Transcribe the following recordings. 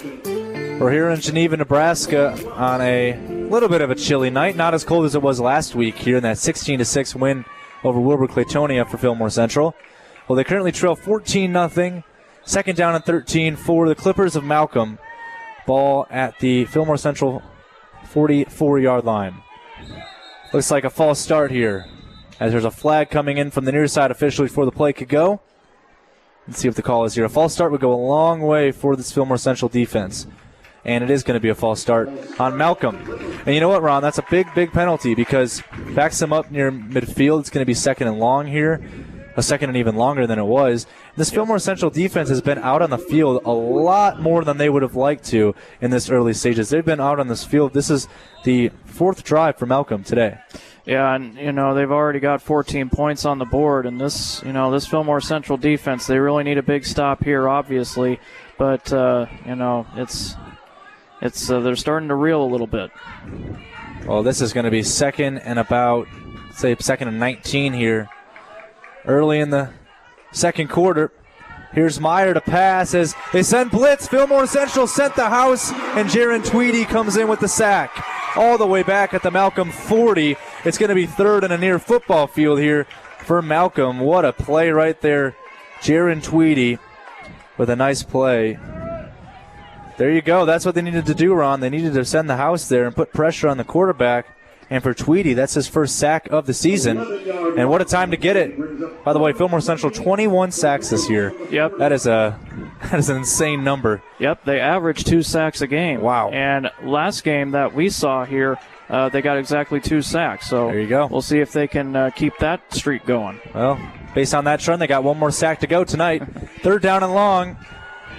We're here in Geneva, Nebraska on a little bit of a chilly night. Not as cold as it was last week here in that 16-6 win over Wilbur-Clatonia for Fillmore Central. Well, they currently trail 14-0. Second down and 13 for the Clippers of Malcolm. Ball at the Fillmore Central 44-yard line. Looks like a false start here, as there's a flag coming in from the near side officially before the play could go. Let's see if the call is here. A false start would go a long way for this Fillmore Central defense. And it is going to be a false start on Malcolm. And you know what, Ron? That's a big, big penalty because backs him up near midfield. It's going to be second and long here. A second and even longer than it was. This Fillmore Central defense has been out on the field a lot more than they would have liked to in this early stages. They've been out on this field. This is the fourth drive for Malcolm today. Yeah, and, they've already got 14 points on the board. And this Fillmore Central defense, they really need a big stop here, obviously. But, they're starting to reel a little bit. Well, this is going to be second and 19 here. Early in the second quarter. Here's Meyer to pass as they send blitz. Fillmore Central sent the house, and Jaron Tweedy comes in with the sack. All the way back at the Malcolm 40. It's going to be third and a near football field here for Malcolm. What a play right there. Jaron Tweedy with a nice play. There you go. That's what they needed to do, Ron. They needed to send the house there and put pressure on the quarterback. And for Tweedy, that's his first sack of the season. And what a time to get it. By the way, Fillmore Central, 21 sacks this year. Yep. That is an insane number. Yep, they average 2 sacks a game. Wow. And last game that we saw here, they got exactly 2 sacks. So there you go. We'll see if they can keep that streak going. Well, based on that trend, they got one more sack to go tonight. Third down and long.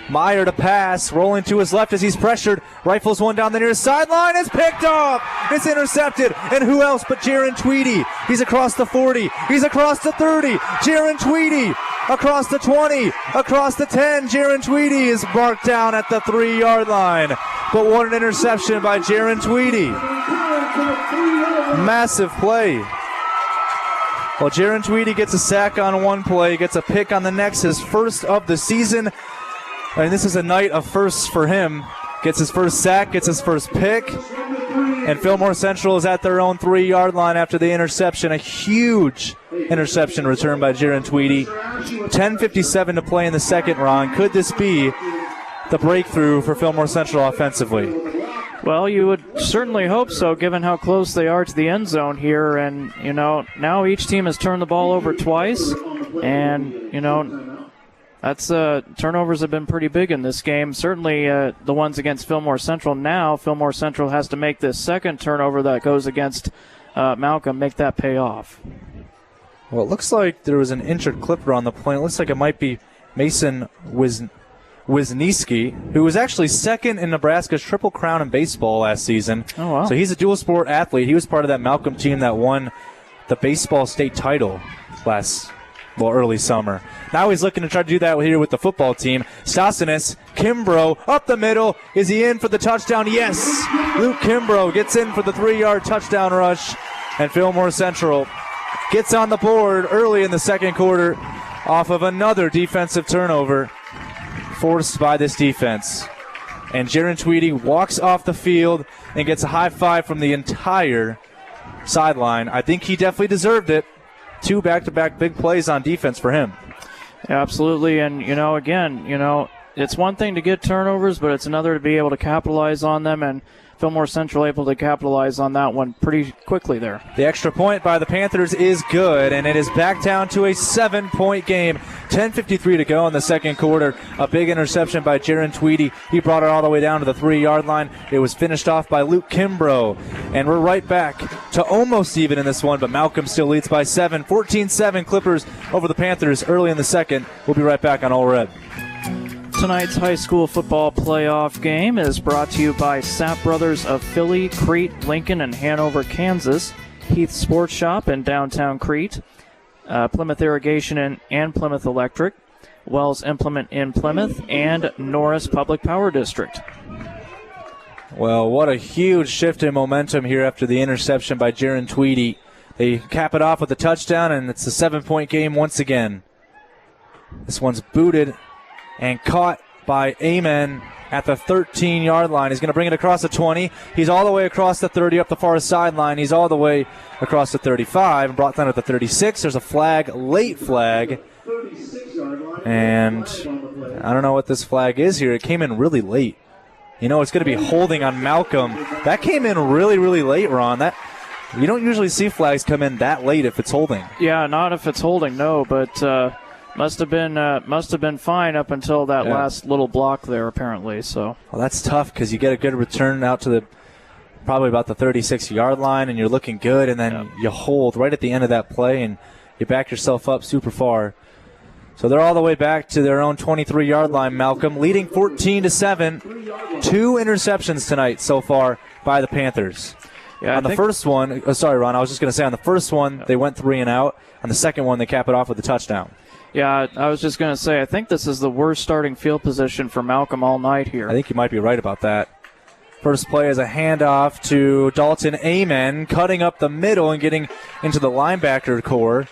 Meyer to pass, rolling to his left as he's pressured. Rifles one down the near sideline. It's picked off. It's intercepted. And who else but Jaron Tweedy? He's across the 40. He's across the 30. Jaron Tweedy across the 20. Across the 10. Jaron Tweedy is marked down at the 3-yard line. But what an interception by Jaron Tweedy. Massive play. Well, Jaron Tweedy gets a sack on one play, gets a pick on the next, his first of the season. And this is a night of firsts for him. Gets his first sack, gets his first pick. And Fillmore Central is at their own 3-yard line after the interception. A huge interception return by Jaron Tweedy. 10:57 to play in the second, Ron. Could this be the breakthrough for Fillmore Central offensively? Well, you would certainly hope so, given how close they are to the end zone here. And, now each team has turned the ball over twice. And, that's turnovers have been pretty big in this game. Certainly the ones against Fillmore Central. Now Fillmore Central has to make this second turnover that goes against Malcolm, make that pay off. Well, it looks like there was an injured Clipper on the plane. It looks like it might be Mason Wisniewski, who was actually second in Nebraska's Triple Crown in baseball last season. Oh, wow. So he's a dual sport athlete. He was part of that Malcolm team that won the baseball state title early summer. Now he's looking to try to do that here with the football team. Stasinis, Kimbrough, up the middle. Is he in for the touchdown? Yes! Luke Kimbrough gets in for the 3-yard touchdown rush. And Fillmore Central gets on the board early in the second quarter off of another defensive turnover forced by this defense. And Jaron Tweedy walks off the field and gets a high five from the entire sideline. I think he definitely deserved it. 2 back-to-back big plays on defense for him. Absolutely, and, it's one thing to get turnovers, but it's another to be able to capitalize on them, and Fillmore Central able to capitalize on that one pretty quickly there. The extra point by the Panthers is good, and it is back down to a 7-point game. 10:53 to go in the second quarter. A big interception by Jaron Tweedy. He brought it all the way down to the 3-yard line. It was finished off by Luke Kimbrough. And we're right back to almost even in this one, but Malcolm still leads by 7. 14-7 Clippers over the Panthers early in the second. We'll be right back on All Red. Tonight's high school football playoff game is brought to you by Sapp Brothers of Philly, Crete, Lincoln, and Hanover, Kansas, Heath Sports Shop in downtown Crete, Plymouth Irrigation and Plymouth Electric, Wells Implement in Plymouth, and Norris Public Power District. Well, what a huge shift in momentum here after the interception by Jaron Tweedy. They cap it off with a touchdown, and it's a 7-point game once again. This one's booted and caught by Amen at the 13-yard line. He's going to bring it across the 20. He's all the way across the 30 up the far sideline. He's all the way across the 35 and brought down at the 36. There's a flag, late flag. And I don't know what this flag is here. It came in really late. You know, it's going to be holding on Malcolm. That came in really, really late, Ron. You don't usually see flags come in that late if it's holding. Yeah, not if it's holding, no, but must have been fine up until that last little block there, apparently. So. Well, that's tough because you get a good return out to probably about the 36-yard line, and you're looking good, and then you hold right at the end of that play, and you back yourself up super far. So they're all the way back to their own 23-yard line, Malcolm, leading 14-7. 2 interceptions tonight so far by the Panthers. Yeah, on the first one, sorry, Ron, I was just going to say on the first one, they went 3 and out. On the second one, they cap it off with a touchdown. Yeah, I was just going to say, I think this is the worst starting field position for Malcolm all night here. I think you might be right about that. First play is a handoff to Dalton Amen, cutting up the middle and getting into the linebacker core.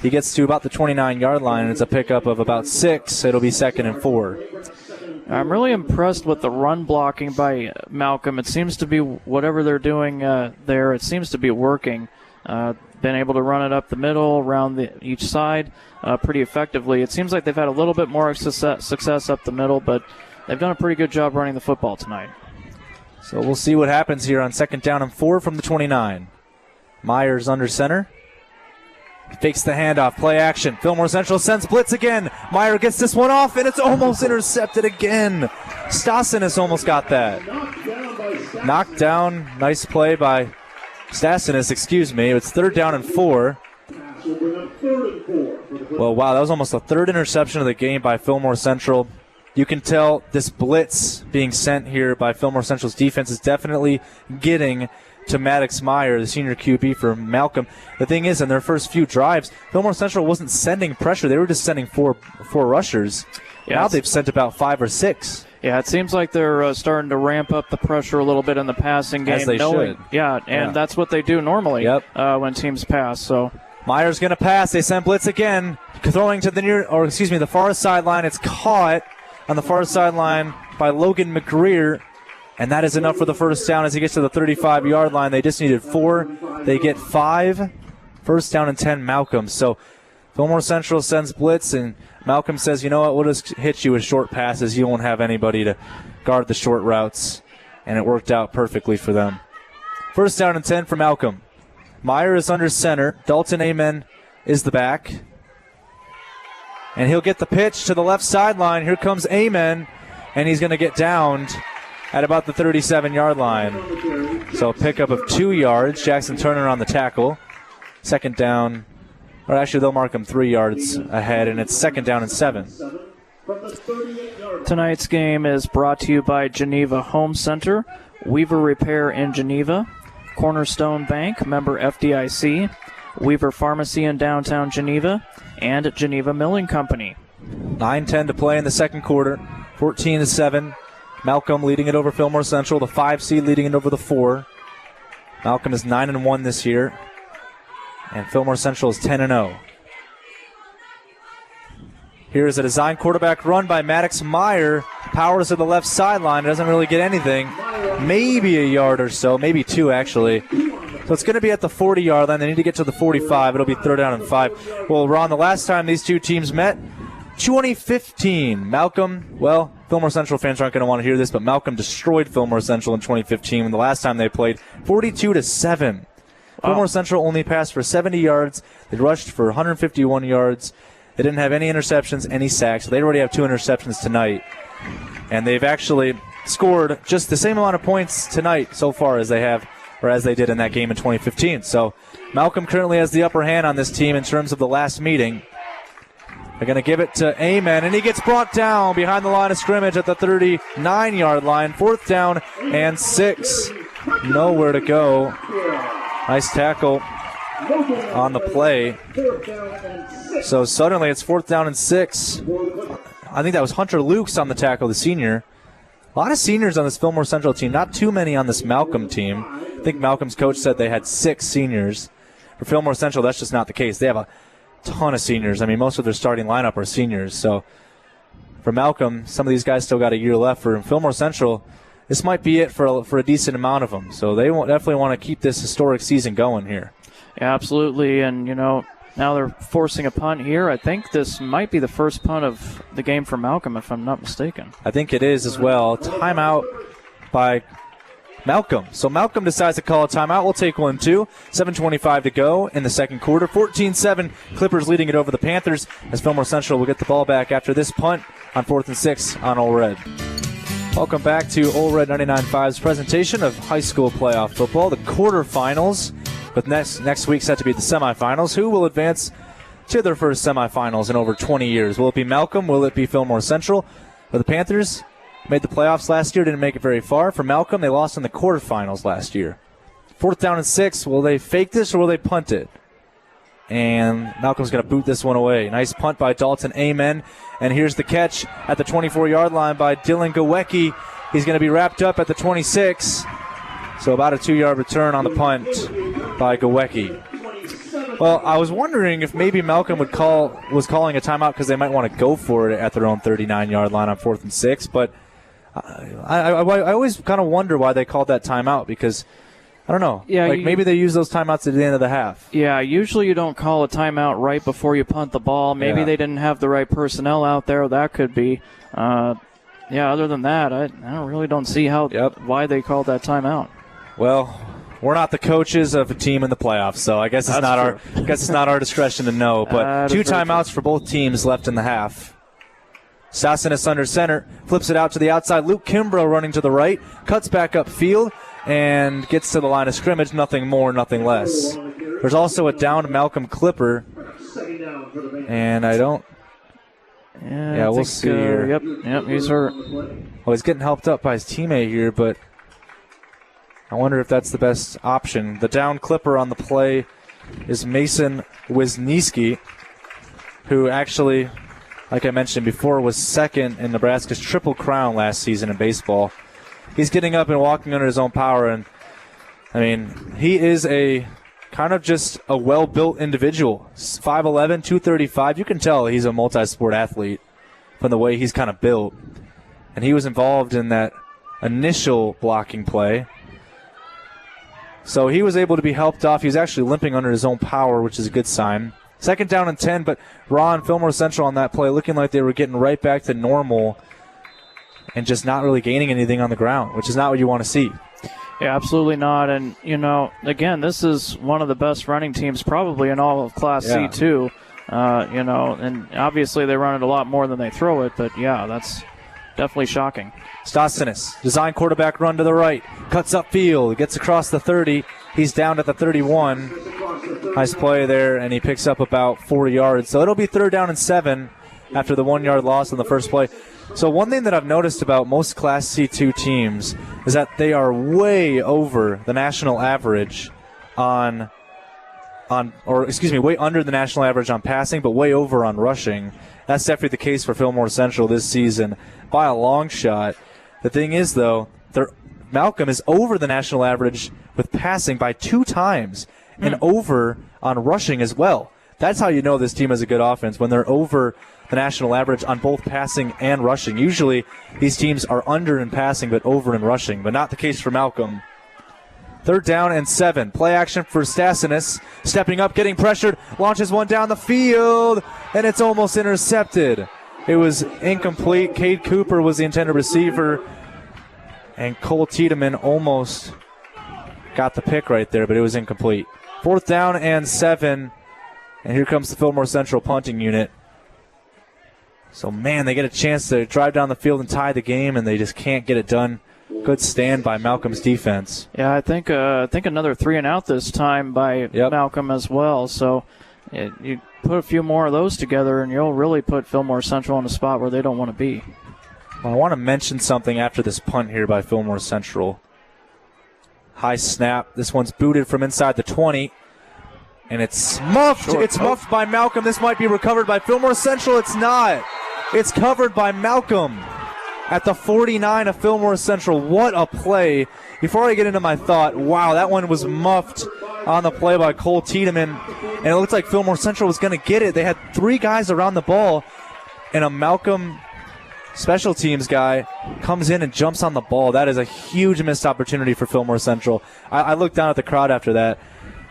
He gets to about the 29-yard line, and it's a pickup of about 6. It'll be 2nd and 4. I'm really impressed with the run blocking by Malcolm. It seems to be whatever they're doing there, it seems to be working. Been able to run it up the middle, around each side pretty effectively. It seems like they've had a little bit more success up the middle, but they've done a pretty good job running the football tonight. So we'll see what happens here on 2nd down and 4 from the 29. Myers under center. Fakes the handoff, play action. Fillmore Central sends blitz again. Meyer gets this one off, and it's almost intercepted again. Stasinis almost got that. Knocked down, nice play by Stasinis, excuse me. It's 3rd down and 4. Well, wow, that was almost the 3rd interception of the game by Fillmore Central. You can tell this blitz being sent here by Fillmore Central's defense is definitely getting to Maddox Meyer, the senior QB for Malcolm. The thing is, in their first few drives, Fillmore Central wasn't sending pressure. They were just sending four rushers. Yeah, now they've sent about 5 or 6. Yeah, it seems like they're starting to ramp up the pressure a little bit in the passing game. As they should. Yeah, and that's what they do normally when teams pass. So Meyer's going to pass. They send blitz again, throwing to the far sideline. It's caught on the far sideline by Logan McGreer. And that is enough for the first down as he gets to the 35-yard line. They just needed 4. They get 5. First down and 10, Malcolm. So Fillmore Central sends blitz, and Malcolm says, you know what, we'll just hit you with short passes. You won't have anybody to guard the short routes. And it worked out perfectly for them. First down and 10 for Malcolm. Meyer is under center. Dalton Amen is the back. And he'll get the pitch to the left sideline. Here comes Amen, and he's going to get downed at about the 37-yard line. So a pickup of 2 yards. Jackson Turner on the tackle. 2nd down, or actually they'll mark him 3 yards ahead, and it's 2nd down and 7. Tonight's game is brought to you by Geneva Home Center, Weaver Repair in Geneva, Cornerstone Bank, member FDIC, Weaver Pharmacy in downtown Geneva, and Geneva Milling Company. 9:10 to play in the second quarter. 14-7. Malcolm leading it over Fillmore Central, the 5 seed leading it over the 4. Malcolm is 9-1 this year, and Fillmore Central is 10-0. Here is a design quarterback run by Maddox Meyer. Powers to the left sideline. Doesn't really get anything. Maybe a yard or so, maybe 2 actually. So it's going to be at the 40-yard line. They need to get to the 45. It'll be 3rd down and 5. Well, Ron, the last time these two teams met, 2015. Malcolm, well, Fillmore Central fans aren't going to want to hear this, but Malcolm destroyed Fillmore Central in 2015 when the last time they played, 42-7. Wow. Fillmore Central only passed for 70 yards. They rushed for 151 yards. They didn't have any interceptions, any sacks. So they already have 2 interceptions tonight. And they've actually scored just the same amount of points tonight so far as they have, or as they did in that game in 2015. So Malcolm currently has the upper hand on this team in terms of the last meeting. They're going to give it to Amen, and he gets brought down behind the line of scrimmage at the 39-yard line. 4th down and 6. Nowhere to go. Nice tackle on the play. So suddenly it's 4th down and 6. I think that was Hunter Lukes on the tackle, the senior. A lot of seniors on this Fillmore Central team. Not too many on this Malcolm team. I think Malcolm's coach said they had 6 seniors. For Fillmore Central, that's just not the case. They have a ton of seniors. I mean, most of their starting lineup are seniors. So for Malcolm, some of these guys still got a year left. For Fillmore Central, this might be it for a decent amount of them. So they definitely want to keep this historic season going here. Yeah, absolutely. And, now they're forcing a punt here. I think this might be the first punt of the game for Malcolm, if I'm not mistaken. I think it is as well. Timeout by Malcolm. So Malcolm decides to call a timeout. We'll take one, too. 7:25 to go in the second quarter. 14-7, Clippers leading it over the Panthers as Fillmore Central will get the ball back after this punt on 4th and 6 on Ole Red. Welcome back to Ole Red 99.5's presentation of high school playoff football, the quarterfinals, with next week set to be the semifinals. Who will advance to their first semifinals in over 20 years? Will it be Malcolm? Will it be Fillmore Central? Or the Panthers made the playoffs last year, didn't make it very far. For Malcolm, they lost in the quarterfinals last year. 4th down and 6. Will they fake this or will they punt it? And Malcolm's going to boot this one away. Nice punt by Dalton Amen. And here's the catch at the 24-yard line by Dylan Gawecki. He's going to be wrapped up at the 26. So about a 2-yard return on the punt by Gawecki. Well, I was wondering if maybe Malcolm was calling a timeout because they might want to go for it at their own 39-yard line on 4th and 6. But I always kind of wonder why they called that timeout because, I don't know. Yeah, maybe they use those timeouts at the end of the half. Yeah, usually you don't call a timeout right before you punt the ball. Maybe they didn't have the right personnel out there. That could be. Other than that, I really don't see why they called that timeout. Well, we're not the coaches of a team in the playoffs, so I guess it's not our discretion to know. But 2 timeouts for both teams left in the half. Sassinis under center, flips it out to the outside. Luke Kimbrough running to the right, cuts back upfield, and gets to the line of scrimmage. Nothing more, nothing less. There's also a downed Malcolm Clipper, and I don't. Yeah, we'll see here. Yep, he's hurt. Well, he's getting helped up by his teammate here, but I wonder if that's the best option. The down Clipper on the play is Mason Wisniewski, who actually, like I mentioned before, was second in Nebraska's Triple Crown last season in baseball. He's getting up and walking under his own power, and, I mean, he is a kind of just a well-built individual. 5'11", 235. You can tell he's a multi-sport athlete from the way he's kind of built. And he was involved in that initial blocking play. So he was able to be helped off. He was actually limping under his own power, which is a good sign. 2nd down and 10, but Ron, Fillmore Central on that play looking like they were getting right back to normal and just not really gaining anything on the ground, which is not what you want to see. Yeah, absolutely not. And, again, this is one of the best running teams probably in all of Class C, too. And obviously they run it a lot more than they throw it, but, yeah, that's definitely shocking. Stasinis, design quarterback run to the right, cuts upfield, gets across the 30. He's down at the 31. Nice play there, and he picks up about 4 yards. So it'll be 3rd down and 7 after the 1-yard loss on the first play. So one thing that I've noticed about most Class C2 teams is that they are way over the national average way under the national average on passing, but way over on rushing. That's definitely the case for Fillmore Central this season by a long shot. The thing is, though, Malcolm is over the national average with passing by 2 times and over on rushing as well. That's how you know this team has a good offense, when they're over the national average on both passing and rushing. Usually these teams are under in passing but over in rushing, but not the case for Malcolm. 3rd down and 7. Play action for Stasinis. Stepping up, getting pressured, launches one down the field, and it's almost intercepted. It was incomplete. Cade Cooper was the intended receiver, and Cole Tiedemann almost got the pick right there, but it was incomplete. 4th down and 7, and here comes the Fillmore Central punting unit. So, man, they get a chance to drive down the field and tie the game, and they just can't get it done. Good stand by Malcolm's defense. Yeah, I think another 3 and out this time by Malcolm as well. So you put a few more of those together, and you'll really put Fillmore Central in a spot where they don't want to be. Well, I want to mention something after this punt here by Fillmore Central. High snap. This one's booted from inside the 20. And it's muffed. It's muffed by Malcolm. This might be recovered by Fillmore Central. It's not. It's covered by Malcolm at the 49 of Fillmore Central. What a play. Before I get into my thought, wow, that one was muffed on the play by Cole Tiedemann. And it looked like Fillmore Central was going to get it. They had 3 guys around the ball, and a Malcolm special teams guy comes in and jumps on the ball. That is a huge missed opportunity for Fillmore Central. I looked down at the crowd after that,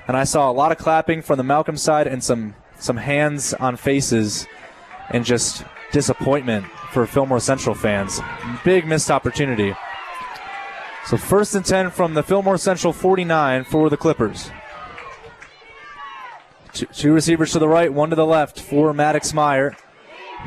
and I saw a lot of clapping from the Malcolm side and some hands on faces and just disappointment for Fillmore Central fans. Big missed opportunity. So 1st and 10 from the Fillmore Central 49 for the Clippers. Two receivers to the right, one to the left for Maddox Meyer.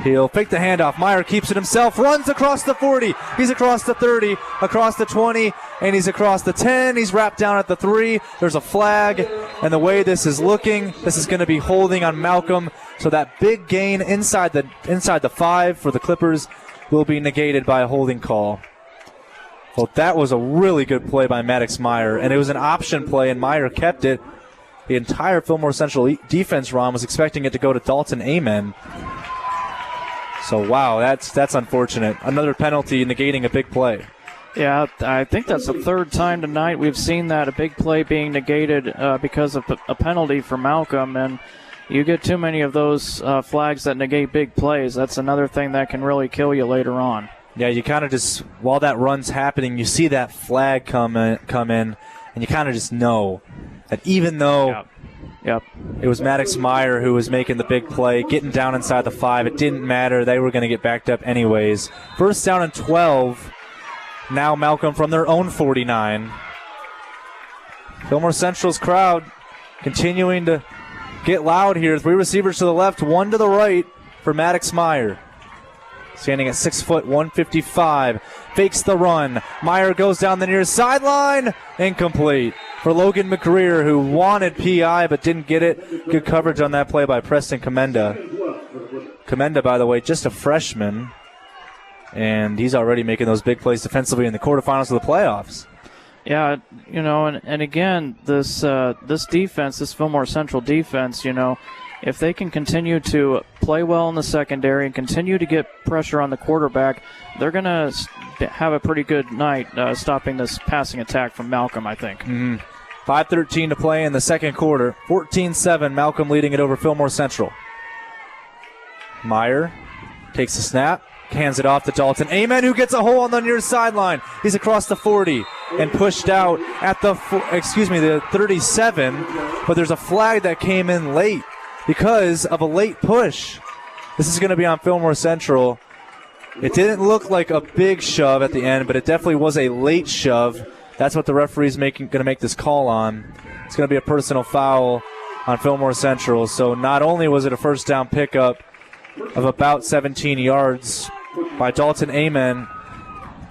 He'll fake the handoff. Meyer keeps it himself, runs across the 40. He's across the 30, across the 20, and he's across the 10. He's wrapped down at the 3. There's a flag, and the way this is looking, this is going to be holding on Malcolm. So that big gain inside the 5 for the Clippers will be negated by a holding call. Well, that was a really good play by Maddox Meyer, and it was an option play, and Meyer kept it. The entire Fillmore Central defense, Ron, was expecting it to go to Dalton Amen. So, wow, that's unfortunate. Another penalty negating a big play. Yeah, I think that's the 3rd time tonight we've seen that, a big play being negated because of a penalty for Malcolm. And you get too many of those flags that negate big plays. That's another thing that can really kill you later on. Yeah, you kind of just, while that run's happening, you see that flag come in, and you kind of just know that even though it was Maddox Meyer who was making the big play, getting down inside the 5, it didn't matter. They were going to get backed up anyways. 1st down and 12. Now Malcolm from their own 49. Fillmore Central's crowd continuing to get loud here. 3 receivers to the left, 1 to the right for Maddox Meyer. Standing at 6 foot, 155. Fakes the run. Meyer goes down the near sideline. Incomplete for Logan McGreer, who wanted PI but didn't get it. Good coverage on that play by Preston Commenda. Commenda, by the way, just a freshman. And he's already making those big plays defensively in the quarterfinals of the playoffs. Yeah, you know, and again, this defense, this Fillmore Central defense, you know, if they can continue to play well in the secondary and continue to get pressure on the quarterback, they're going to have a pretty good night stopping this passing attack from Malcolm, I think. 5:13 to play in the second quarter. 14-7, Malcolm leading it over Fillmore Central. Meyer takes the snap, hands it off to Dalton Amen, who gets a hole on the near sideline. He's across the 40 and pushed out at the 37, but there's a flag that came in late because of a late push. This is going to be on Fillmore Central. It didn't look like a big shove at the end, but it definitely was a late shove. That's what the referee's going to make this call on. It's going to be a personal foul on Fillmore Central. So not only was it a 1st down pickup of about 17 yards by Dalton Amen,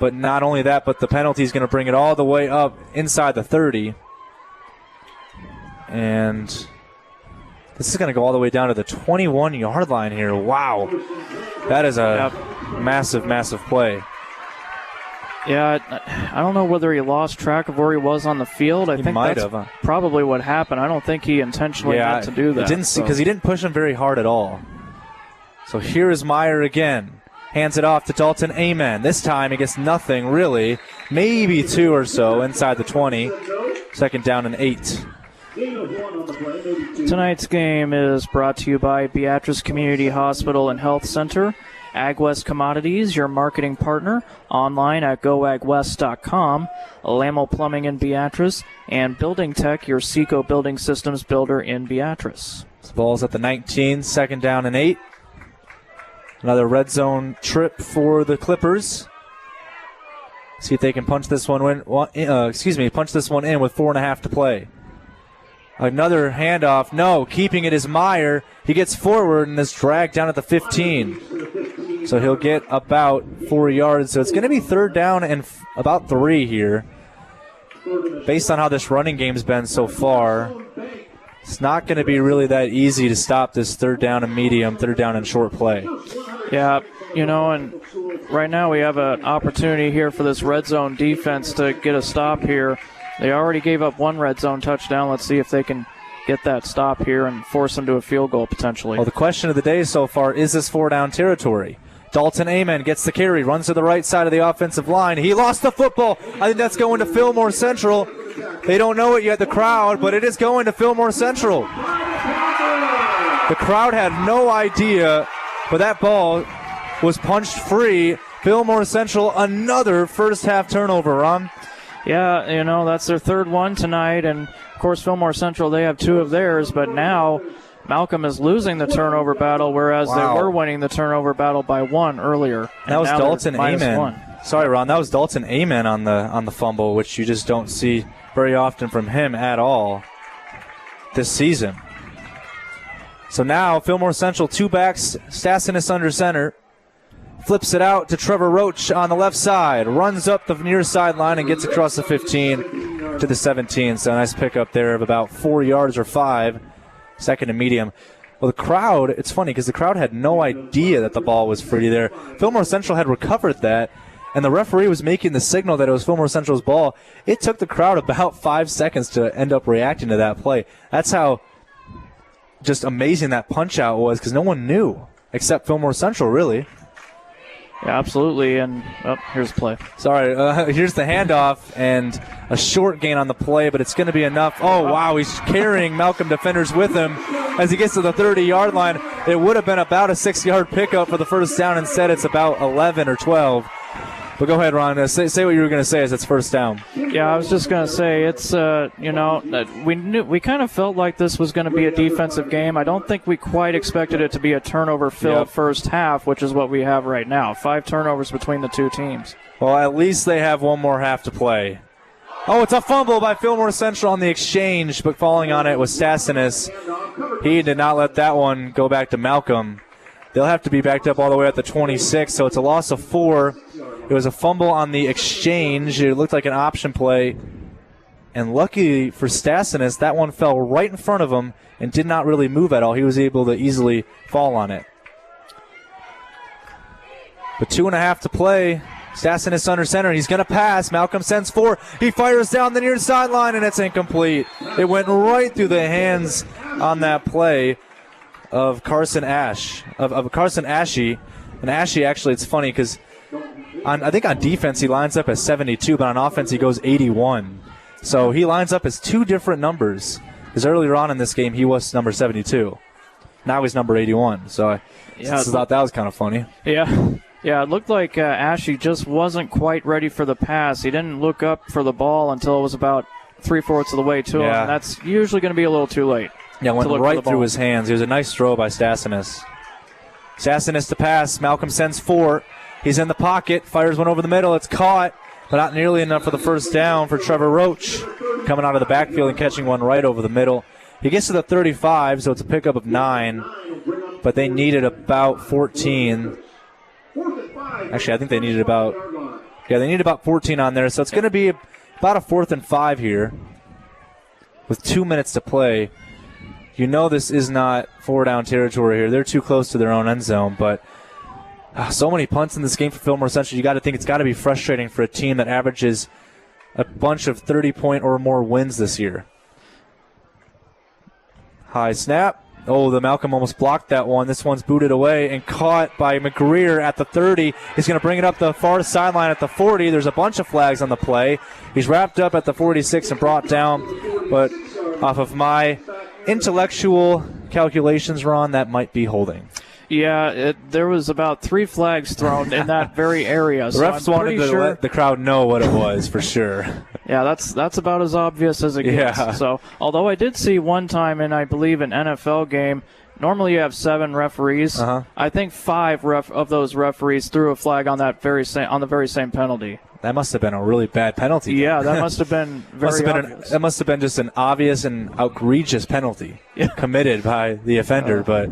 but not only that, but the penalty is going to bring it all the way up inside the 30. And this is going to go all the way down to the 21-yard line here. Wow. That is a massive, massive play. Yeah, I don't know whether he lost track of where he was on the field. I think that's probably what happened. I don't think he intentionally meant to do that. Because he didn't push him very hard at all. So here is Meyer again. Hands it off to Dalton Amen. This time he gets nothing, really. Maybe 2 or so inside the 20. 2nd down and 8. Tonight's game is brought to you by Beatrice Community Hospital and Health Center, AgWest Commodities, your marketing partner, online at goagwest.com, Lamo Plumbing in Beatrice, and Building Tech, your Seco Building Systems builder in Beatrice. The ball's at the 19, 2nd down and 8. Another red zone trip for the Clippers. See if they can punch this one in. Punch this one in with 4.5 to play. Another handoff. No, keeping it is Meyer. He gets forward and is dragged down at the 15. So he'll get about 4 yards. So it's going to be 3rd down and about 3 here. Based on how this running game's been so far, it's not going to be really that easy to stop this 3rd down and medium, 3rd down and short play. Yeah, you know, and right now we have an opportunity here for this red zone defense to get a stop here. They already gave up 1 red zone touchdown. Let's see if they can get that stop here and force them to a field goal potentially. Well, the question of the day so far, is this 4-down territory? Dalton Amen gets the carry, runs to the right side of the offensive line. He lost the football. I think that's going to Fillmore Central. They don't know it yet, the crowd, but it is going to Fillmore Central. The crowd had no idea, but that ball was punched free, Fillmore Central, another first half turnover, Ron. Yeah, that's their third one tonight, and of course Fillmore Central, they have 2 of theirs, but now Malcolm is losing the turnover battle, whereas they were winning the turnover battle by 1 earlier. That was Dalton Amen. Sorry, Ron, that was Dalton Amen on the fumble, which you just don't see very often from him at all this season. So now Fillmore Central, 2 backs, Stassinis under center. Flips it out to Trevor Roach on the left side. Runs up the near sideline and gets across the 15 to the 17. So a nice pickup there of about 4 yards or 5. Second and medium. Well, the crowd, it's funny because the crowd had no idea that the ball was free there. Fillmore Central had recovered that, and the referee was making the signal that it was Fillmore Central's ball. It took the crowd about 5 seconds to end up reacting to that play. That's how just amazing that punch-out was, because no one knew except Fillmore Central, really. Yeah, absolutely, and here's the play. Sorry, here's the handoff, and a short gain on the play, but it's going to be enough. Oh, wow, he's carrying Malcolm defenders with him as he gets to the 30-yard line. It would have been about a 6-yard pickup for the first down. Instead, it's about 11 or 12. But go ahead, Ron. Say what you were going to say as it's first down. Yeah, I was just going to say it's we kind of felt like this was going to be a defensive game. I don't think we quite expected it to be a turnover-filled first half, which is what we have right now. 5 turnovers between the 2 teams. Well, at least they have one more half to play. Oh, it's a fumble by Fillmore Central on the exchange, but falling on it was Stassinis. He did not let that one go back to Malcolm. They'll have to be backed up all the way at the 26, so it's a loss of 4. It was a fumble on the exchange. It looked like an option play. And lucky for Stassinis, that one fell right in front of him and did not really move at all. He was able to easily fall on it. But 2.5 to play. Stassinis under center. He's going to pass. Malcolm sends 4. He fires down the near sideline, and it's incomplete. It went right through the hands on that play of Carson Ashe. Of Carson Ashe. And Ashe, actually, it's funny because I think on defense he lines up as 72, but on offense he goes 81. So he lines up as 2 different numbers. Because earlier on in this game he was number 72. Now he's number 81. So I thought that was kind of funny. Yeah. Yeah, it looked like Ashe just wasn't quite ready for the pass. He didn't look up for the ball until it was about 3/4 of the way to him. And that's usually going to be a little too late. Yeah, went right through his hands. It was a nice throw by Stassinis. Stassinis to pass. Malcolm sends 4. He's in the pocket, fires one over the middle. It's caught, but not nearly enough for the first down for Trevor Roach. Coming out of the backfield and catching one right over the middle. He gets to the 35, so it's a pickup of 9, but they needed about 14. Actually, I think they needed about 14 on there, so it's going to be about a 4th and 5 here with 2 minutes to play. You know this is not 4-down territory here. They're too close to their own end zone, but so many punts in this game for Fillmore Central. You got to think it's got to be frustrating for a team that averages a bunch of 30-point or more wins this year. High snap. Oh, the Malcolm almost blocked that one. This one's booted away and caught by McGreer at the 30. He's going to bring it up the far sideline at the 40. There's a bunch of flags on the play. He's wrapped up at the 46 and brought down, but off of my intellectual calculations, Ron, that might be holding. Yeah, there was about 3 flags thrown in that very area. The refs wanted to let the crowd know what it was for sure. Yeah, that's about as obvious as it gets. Yeah. So, although I did see one time in, I believe, an NFL game, normally you have 7 referees. I think 5 of those referees threw a flag on the very same penalty. That must have been a really bad penalty. Yeah, that must have been very obvious. That must have been just an obvious and outrageous penalty committed by the offender. But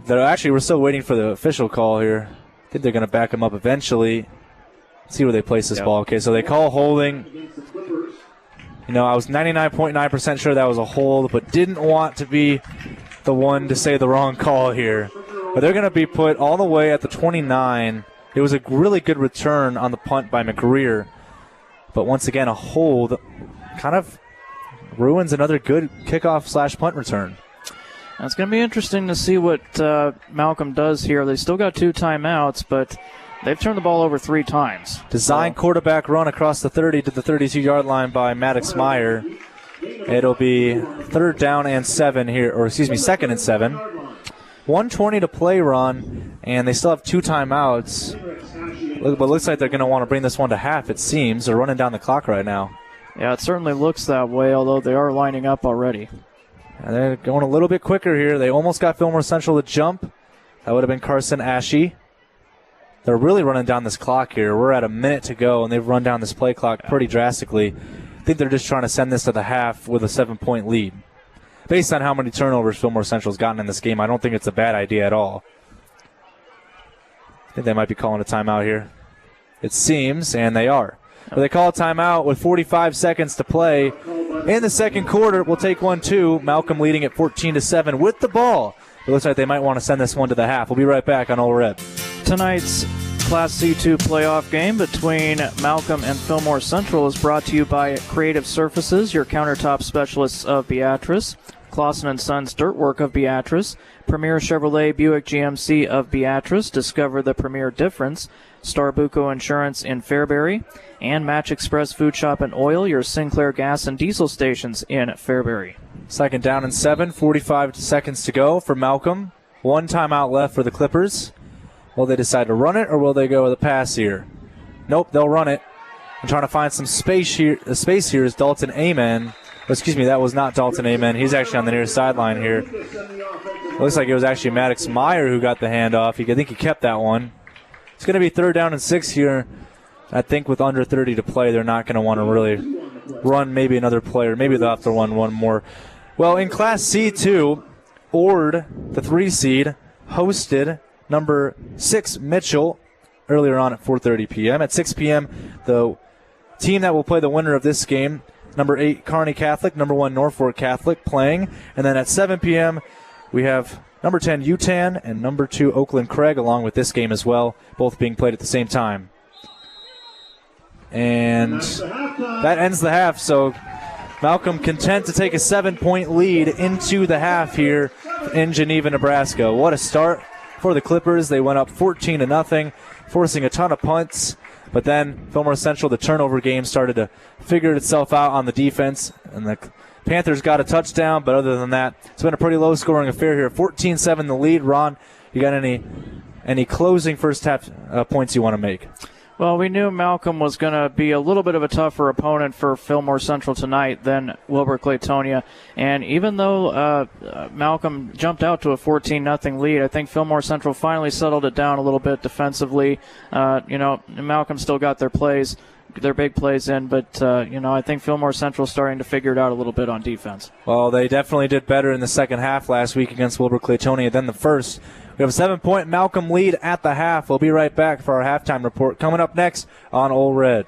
we're still waiting for the official call here. I think they're going to back him up eventually. See where they place this ball. Okay, so they call holding. You know, I was 99.9% sure that was a hold, but didn't want to be the one to say the wrong call here. But they're going to be put all the way at the 29. It was a really good return on the punt by McGreer. But once again, a hold kind of ruins another good kickoff/punt return. It's going to be interesting to see what Malcolm does here. They still got 2 timeouts, but they've turned the ball over 3 times. Design quarterback run across the 30 to the 32-yard line by Maddox Meyer. It'll be 3rd down and 7 here, or excuse me, 2nd and 7. 1:20 to play, Ron, and they still have 2 timeouts. But it looks like they're going to want to bring this one to half, it seems. They're running down the clock right now. Yeah, it certainly looks that way, although they are lining up already. And they're going a little bit quicker here. They almost got Fillmore Central to jump. That would have been Carson Ashe. They're really running down this clock here. We're at a minute to go, and they've run down this play clock pretty drastically. I think they're just trying to send this to the half with a 7-point lead. Based on how many turnovers Fillmore Central's gotten in this game, I don't think it's a bad idea at all. I think they might be calling a timeout here. It seems, and they are. But they call a timeout with 45 seconds to play. In the second quarter, we'll take 1-2. Malcolm leading at 14-7 with the ball. It looks like they might want to send this one to the half. We'll be right back on Ole Red. Tonight's Class C2 playoff game between Malcolm and Fillmore Central is brought to you by Creative Surfaces, your countertop specialists of Beatrice, Clausen & Sons Dirtwork of Beatrice, Premier Chevrolet Buick GMC of Beatrice, discover the premier difference, Starbuco Insurance in Fairbury, and Match Express Food Shop and Oil, your Sinclair gas and diesel stations in Fairbury. Second down and 7, 45 seconds to go for Malcolm. 1 timeout left for the Clippers. Will they decide to run it, or will they go with a pass here? Nope, they'll run it. I'm trying to find some space here. The space here is Dalton Amen. Excuse me, that was not Dalton Amen. He's actually on the near sideline here. Looks like it was actually Maddox Meyer who got the handoff. I think he kept that one. It's going to be 3rd down and 6 here. I think with under 30 to play, they're not going to want to really run maybe another player. Maybe they'll have to run one more. Well, in Class C2, Ord, the 3 seed, hosted number 6 Mitchell earlier on at 4:30 p.m. At 6 p.m., the team that will play the winner of this game, number 8 Kearney Catholic, number 1 Norfolk Catholic playing. And then at 7 p.m., we have number 10 UTAN and number 2 Oakland Craig along with this game as well, both being played at the same time. And that ends the half, so Malcolm content to take a 7-point lead into the half here in Geneva, Nebraska. What a start for the Clippers. They went up 14-0, forcing a ton of punts. But then Fillmore Central, the turnover game, started to figure itself out on the defense. And the Panthers got a touchdown. But other than that, it's been a pretty low-scoring affair here. 14-7 the lead. Ron, you got any closing first half points you want to make? Well, we knew Malcolm was going to be a little bit of a tougher opponent for Fillmore Central tonight than Wilbur-Clatonia. And even though Malcolm jumped out to a 14-0 lead, I think Fillmore Central finally settled it down a little bit defensively. Malcolm still got their big plays in, but, I think Fillmore Central's starting to figure it out a little bit on defense. Well, they definitely did better in the second half last week against Wilbur-Clatonia than the first. We have a 7-point Malcolm lead at the half. We'll be right back for our halftime report coming up next on Ole Red.